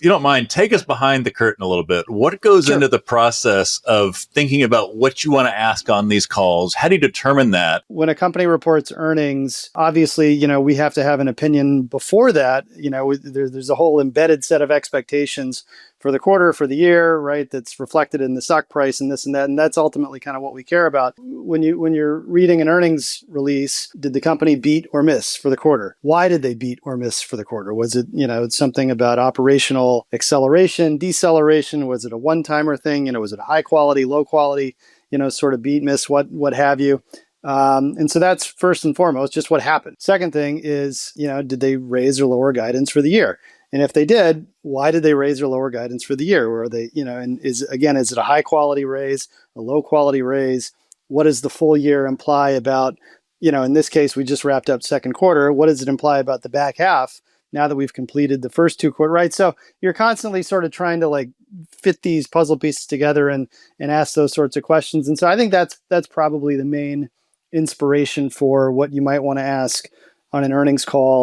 you don't mind, take us behind the curtain a little bit. What goes Sure. into the process of thinking about what you want to ask on these calls? How do you determine that? When a company reports earnings, obviously, we have to have an opinion before that. There's a whole embedded set of expectations for the quarter, for the year, right? That's reflected in the stock price and this and that. And that's ultimately kind of what we care about. When you're reading an earnings release, did the company beat or miss for the quarter? Why did they beat or miss for the quarter? Was it, something about operational acceleration, deceleration? Was it a one-timer thing? Was it a high quality, low quality, sort of beat, miss, what have you? And so that's first and foremost, just what happened. Second thing is, did they raise or lower guidance for the year? And if they did, why did they raise or lower guidance for the year? Or are they, and is it a high quality raise, a low quality raise? What does the full year imply about, in this case, we just wrapped up second quarter. What does it imply about the back half now that we've completed the first two quarters, right? So you're constantly sort of trying to fit these puzzle pieces together and ask those sorts of questions. And so I think that's probably the main inspiration for what you might want to ask on an earnings call